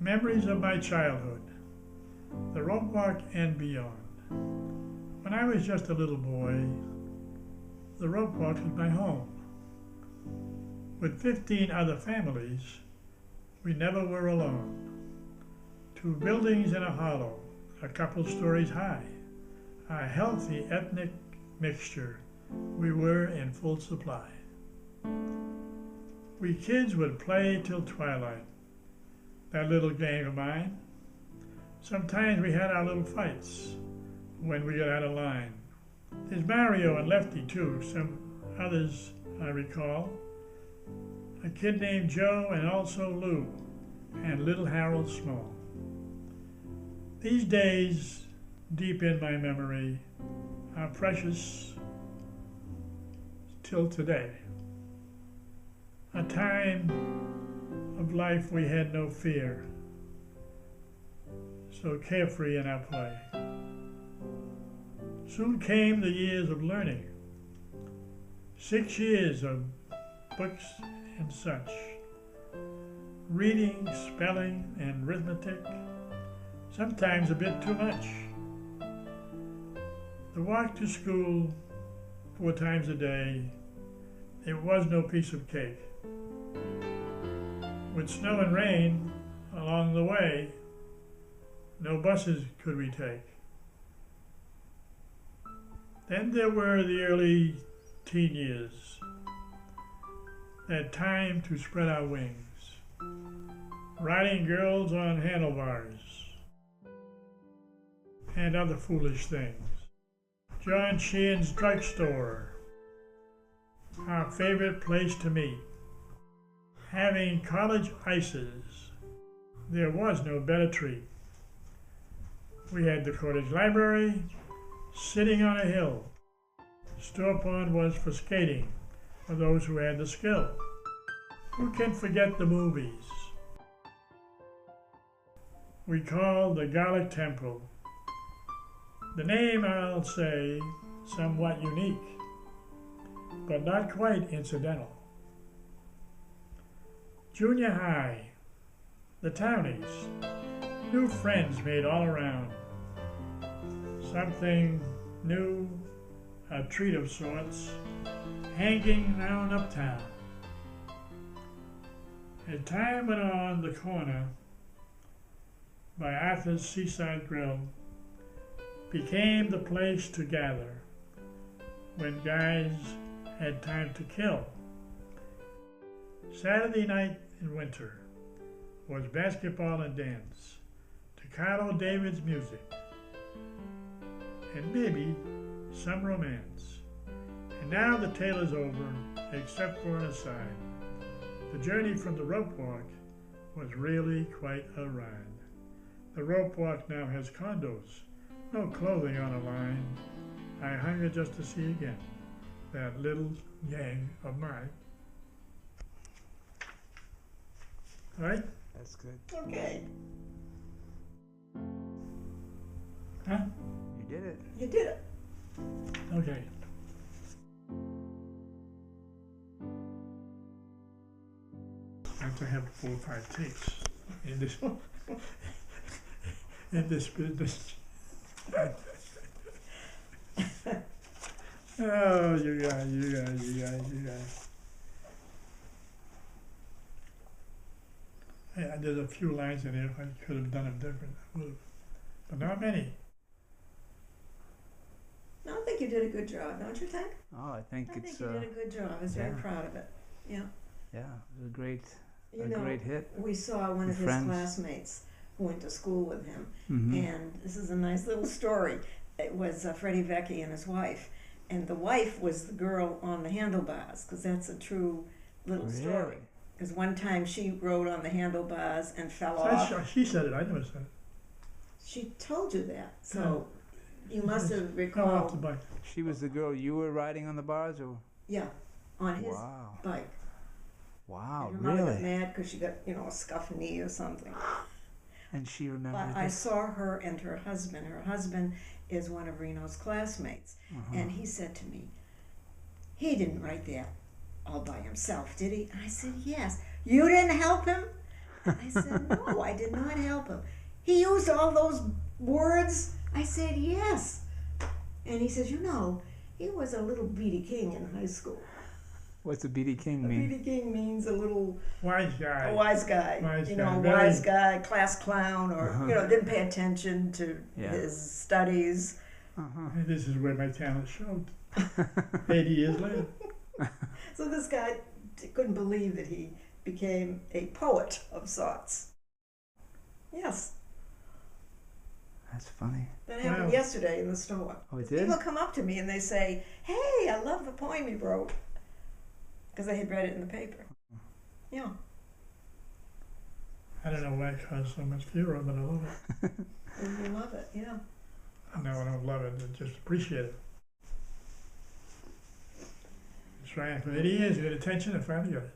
Memories of my childhood, the Ropewalk and Beyond. When I was just a little boy, the Ropewalk was my home. With 15 other families, we never were alone. 2 buildings in a hollow, a couple stories high, a healthy ethnic mixture, we were in full supply. We kids would play till twilight, that little game of mine. Sometimes we had our little fights when we got out of line. There's Mario and Lefty too, some others I recall. A kid named Joe and also Lou, and little Harold Small. These days, deep in my memory, are precious till today. A time of life we had no fear, so carefree in our play. Soon came the years of learning, 6 years of books and such, reading, spelling, and arithmetic, sometimes a bit too much. The walk to school 4 times a day, it was no piece of cake. With snow and rain along the way, no buses could we take. Then there were the early teen years, that time to spread our wings, riding girls on handlebars, and other foolish things. John Sheehan's drugstore, our favorite place to meet. Having college ices, there was no better treat. We had the cottage library sitting on a hill. Store Pond was for skating, for those who had the skill. Who can forget the movies we called the Garlic Temple? The name, I'll say, somewhat unique, but not quite incidental. Junior high, the townies, new friends made all around. Something new, a treat of sorts, hanging round uptown. As time went on, the corner by Arthur's Seaside Grill became the place to gather when guys had time to kill. Saturday night in winter was basketball and dance to Carlo David's music, and maybe some romance. And now the tale is over, except for an aside. The journey from the Ropewalk was really quite a ride. The Ropewalk now has condos, no clothing on a line. I hunger just to see again that little gang of mine. All right? That's good. Okay. Huh? You did it. You did it. Okay. I have to have 4 or 5 takes in this in this business. Oh, you guys. There's a few lines in here. If I could have done them different, I would have. But not many. No, I think you did a good job, don't you think? Oh, I think I think you did a good job. I was very proud of it. Yeah. Yeah, it was a great great hit. We saw one of his classmates who went to school with him, and this is a nice little story. It was Freddie Vecchi and his wife, and the wife was the girl on the handlebars, because that's a true little story. Because one time she rode on the handlebars and fell off. She said it. I never said it. She told you that, so you must have recalled. She was the girl you were riding on the bars, or? Yeah, on his bike. Wow, and her mother got mad because she got, a scuffed knee or something. And she remembered. But I saw her and her husband. Her husband is one of Reno's classmates, and he said to me, "He didn't write that all by himself, did he?" And I said, "Yes." "You didn't help him?" I said, no, I did not help him. He used all those words. I said, yes. And he says, you know, he was a little B.D. King in high school. What's a B.D. King A mean? B.D. King means a little Wise guy. a wise guy. Wise you guy. know, a Very- wise guy, class clown, or you know, didn't pay attention to Yeah. his studies. And this is where my talent showed. 80 years later. So this guy couldn't believe that he became a poet of sorts. Yes, That's funny. that happened Wow. yesterday in the store. Oh, it did? People come up to me and they say, "Hey, I love the poem you wrote," because they had read it in the paper. Yeah. I don't know why it caused so much furor, but I love it. And you love it, yeah. No, I don't love it. I just appreciate it. That's right. For 80 years, you got attention and finally got it.